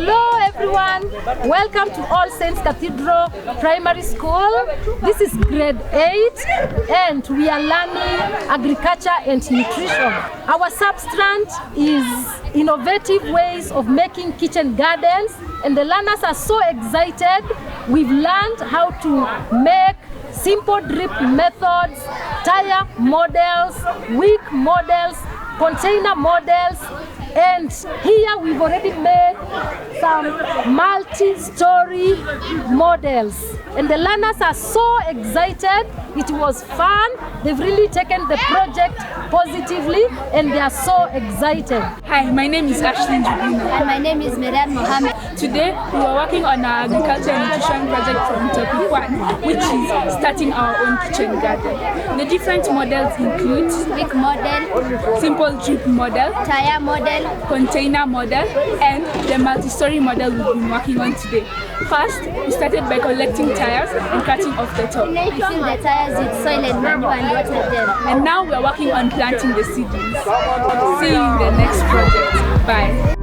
Hello everyone, welcome to All Saints Cathedral Primary School. This is grade 8 and we are learning agriculture and nutrition. Our substrand is innovative ways of making kitchen gardens, and the learners are so excited. We've learned how to make simple drip methods, tyre models, wick models, container models, and here we've already made some multi-storey models. And the learners are so excited. It was fun. They've really taken the project positively and they are so excited. Hi, my name is Ashley Jubina. And my name is Miran Mohammed. Today we are working on our agriculture and nutrition project from topic 1, which is starting our own kitchen garden. The different models include Wick model, simple drip model, tyre model, container model, and the multi-storey model we've been working on today. First, we started by collecting tires and cutting off the top. we fill the tires with soil and manure and water them. And now we are working on planting the seedlings. See you in the next project. Bye.